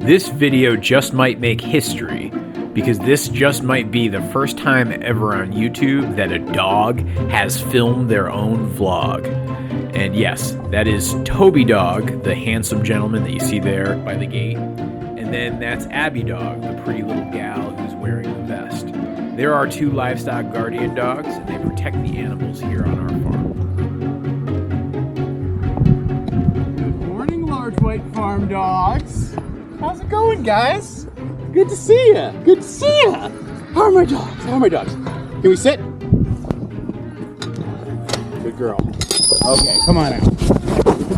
This video just might make history, because this just might be the first time ever on YouTube that a dog has filmed their own vlog. And yes, that is Toby Dog, the handsome gentleman that you see there by the gate. And then that's Abby Dog, the pretty little gal who's wearing the vest. There are two livestock guardian dogs, and they protect the animals here on our farm. Good morning, large white farm dogs. How's it going, guys? Good to see you. Good to see you. How are my dogs? How are my dogs? Can we sit? Good girl. Okay, come on out.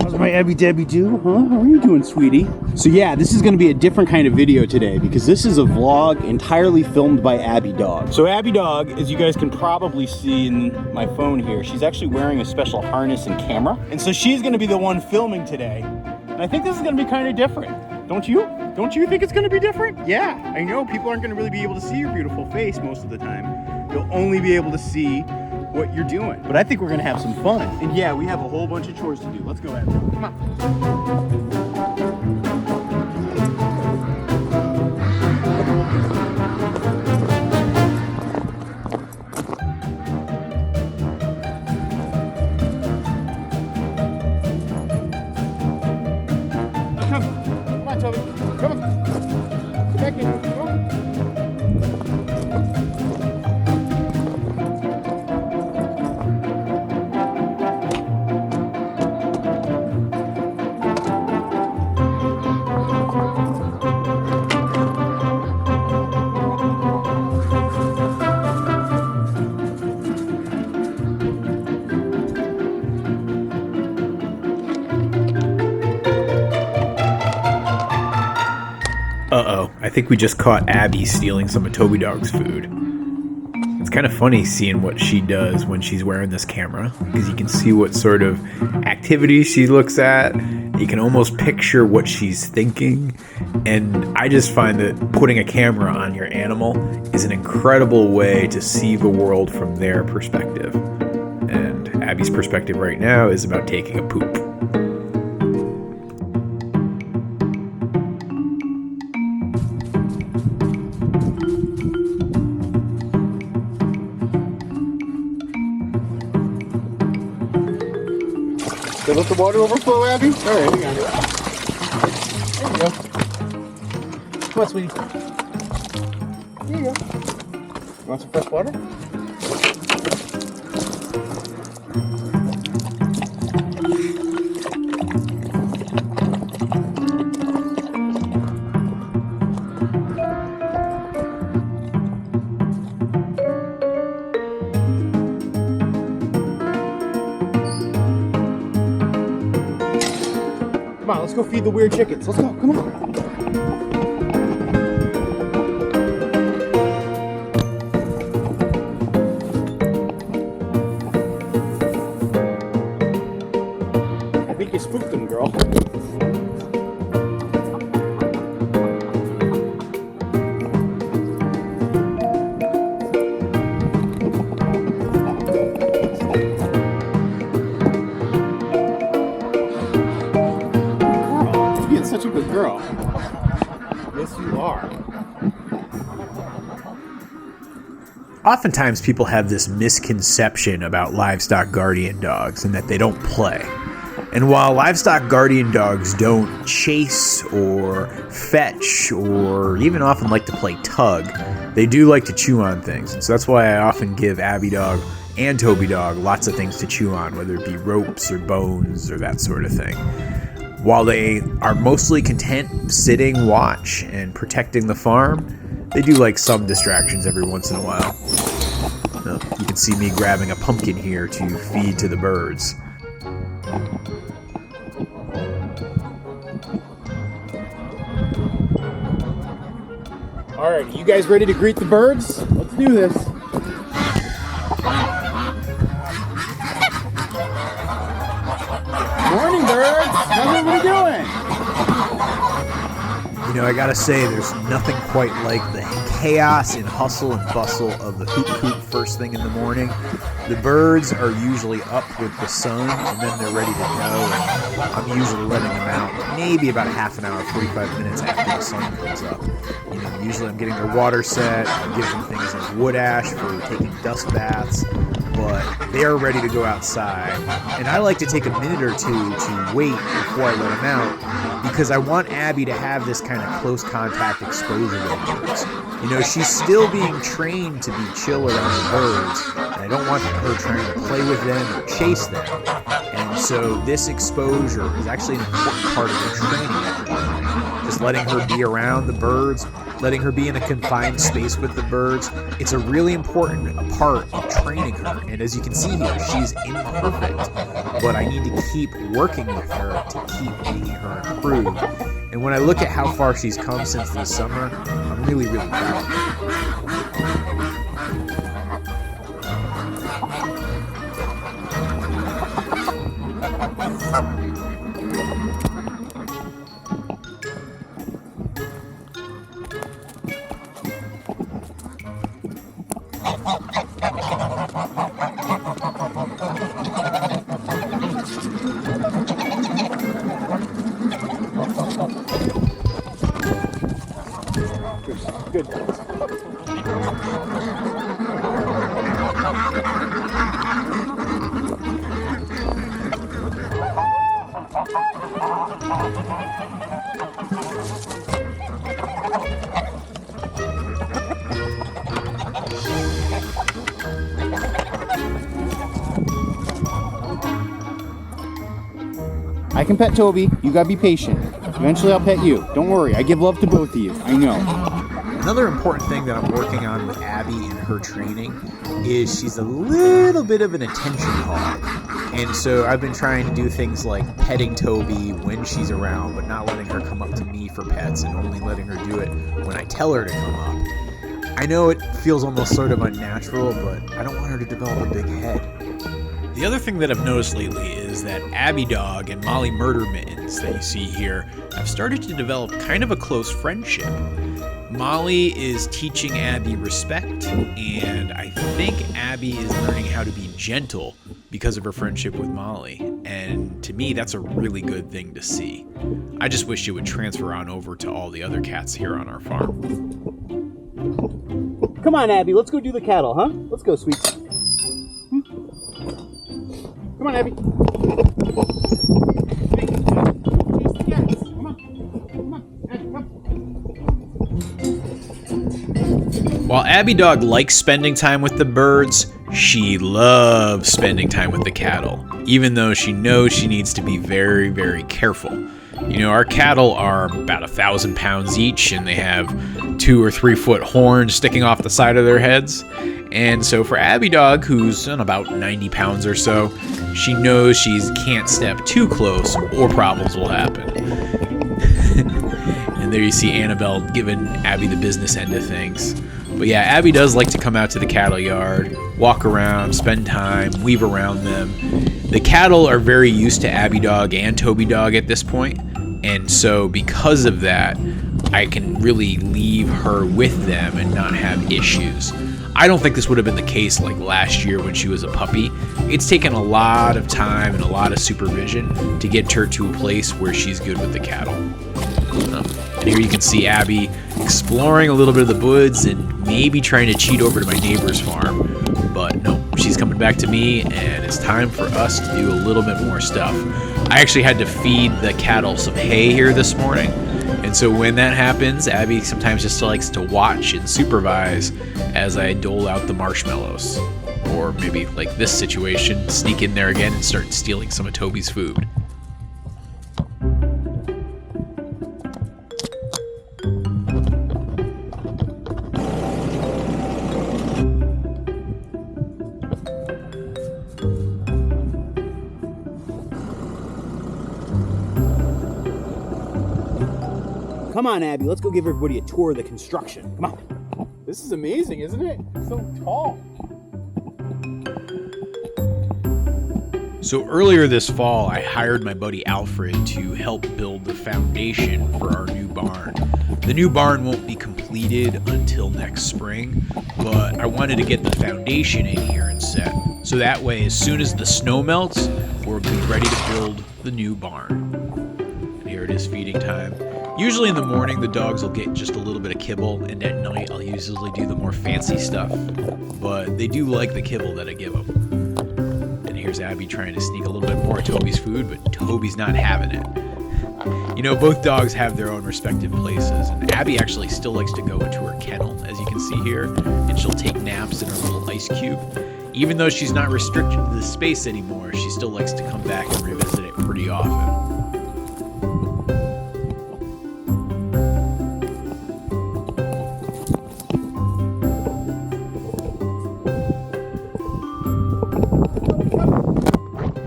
How's my Abby Debbie do? Huh? How are you doing, sweetie? So yeah, this is going to be a different kind of video today because this is a vlog entirely filmed by Abby Dog. So Abby Dog, as you guys can probably see in my phone here, she's actually wearing a special harness and camera. And so she's going to be the one filming today. And I think this is going to be kind of different. Don't you? Don't you think it's going to be different? Yeah, I know people aren't going to really be able to see your beautiful face most of the time. You'll only be able to see what you're doing. But I think we're going to have some fun. And yeah, we have a whole bunch of chores to do. Let's go, Abby. Come on. Come on, Toby. Come on. Get back in. Come on. Uh-oh, I think we just caught Abby stealing some of Toby Dog's food. It's kind of funny seeing what she does when she's wearing this camera, because you can see what sort of activities she looks at. You can almost picture what she's thinking. And I just find that putting a camera on your animal is an incredible way to see the world from their perspective. And Abby's perspective right now is about taking a poop. Did let the water overflow, Abby? All right, hang on. There you go. Come on, sweetie. There you go. You want some fresh water? Come on, let's go feed the weird chickens. Let's go, come on. I think you spooked them, girl. Such a good girl. Yes, you are. Oftentimes people have this misconception about livestock guardian dogs and that they don't play. And while livestock guardian dogs don't chase or fetch or even often like to play tug, they do like to chew on things. And so that's why I often give Abby Dog and Toby Dog lots of things to chew on, whether it be ropes or bones or that sort of thing. While they are mostly content sitting watch and protecting the farm, they do like some distractions every once in a while. You can see me grabbing a pumpkin here to feed to the birds. All right, you guys ready to greet the birds? Let's do this. Morning, birds. How's everybody doing? You know, I gotta say, there's nothing quite like the chaos and hustle and bustle of the hoop coop first thing in the morning. The birds are usually up with the sun, and then they're ready to go, and I'm usually letting them out maybe about a half an hour, 45 minutes after the sun comes up. You know, usually I'm getting their water set, I give them things like wood ash for taking dust baths, but they are ready to go outside. And I like to take a minute or two to wait before I let them out, because I want Abby to have this kind of close contact exposure to birds. You know, she's still being trained to be chill around the birds, and I don't want her trying to play with them or chase them. And so this exposure is actually an important part of her training every day. Just letting her be around the birds, letting her be in a confined space with the birds. It's a really important part of training her. And as you can see here, she's imperfect, but I need to keep working with her to keep making her improve. And when I look at how far she's come since this summer, I'm really, really proud of her. Good. I can pet Toby. You gotta be patient. Eventually I'll pet you. Don't worry. I give love to both of you. I know. Another important thing that I'm working on with Abby and her training is she's a little bit of an attention hog. And so I've been trying to do things like petting Toby when she's around, but not letting her come up to me for pets and only letting her do it when I tell her to come up. I know it feels almost sort of unnatural, but I don't want her to develop a big head. The other thing that I've noticed lately is that Abby Dog and Molly Murder Mittens that you see here have started to develop kind of a close friendship. Molly is teaching Abby respect, and I think Abby is learning how to be gentle because of her friendship with Molly. And to me, that's a really good thing to see. I just wish it would transfer on over to all the other cats here on our farm. Come on, Abby. Let's go do the cattle, huh? Let's go, sweet. Come on, Abby. Chase the cats. Come on. Come on, Abby, come. While Abby Dog likes spending time with the birds, she loves spending time with the cattle, even though she knows she needs to be very, very careful. You know, our cattle are about 1,000 pounds each, and they have 2 or 3 foot horns sticking off the side of their heads. And so for Abby Dog, who's about 90 pounds or so, she knows she can't step too close or problems will happen. And there you see Annabelle giving Abby the business end of things. But yeah, Abby does like to come out to the cattle yard, walk around, spend time, weave around them. The cattle are very used to Abby Dog and Toby Dog at this point, and so because of that, I can really leave her with them and not have issues. I don't think this would have been the case like last year when she was a puppy. It's taken a lot of time and a lot of supervision to get her to a place where she's good with the cattle. And here you can see Abby exploring a little bit of the woods and maybe trying to cheat over to my neighbor's farm. But no, she's coming back to me, and it's time for us to do a little bit more stuff. I actually had to feed the cattle some hay here this morning. And so when that happens, Abby sometimes just likes to watch and supervise as I dole out the marshmallows. Or maybe, like this situation, sneak in there again and start stealing some of Toby's food. Come on, Abby. Let's go give everybody a tour of the construction. Come on. This is amazing, isn't it? It's so tall. So earlier this fall, I hired my buddy Alfred to help build the foundation for our new barn. The new barn won't be completed until next spring, but I wanted to get the foundation in here and set, so that way as soon as the snow melts, we'll be ready to build the new barn. And here it is, feeding time. Usually in the morning the dogs will get just a little bit of kibble, and at night I'll usually do the more fancy stuff, but they do like the kibble that I give them. And here's Abby trying to sneak a little bit more of Toby's food, but Toby's not having it. You know, both dogs have their own respective places, and Abby actually still likes to go into her kennel, as you can see here, and she'll take naps in her little ice cube. Even though she's not restricted to the space anymore, she still likes to come back and revisit it pretty often.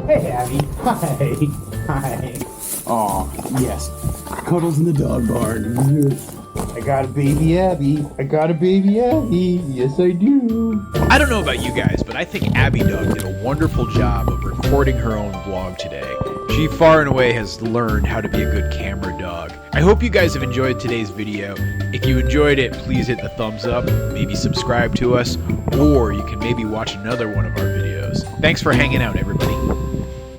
Hey, Abby. Hi. Hi. Aw, yes. Cuddles in the dog barn. I got a baby Abby. I got a baby Abby. Yes, I do. I don't know about you guys, but I think Abby Dog did a wonderful job of recording her own vlog today. She far and away has learned how to be a good camera dog. I hope you guys have enjoyed today's video. If you enjoyed it, please hit the thumbs up, maybe subscribe to us, or you can maybe watch another one of our videos. Thanks for hanging out, everybody.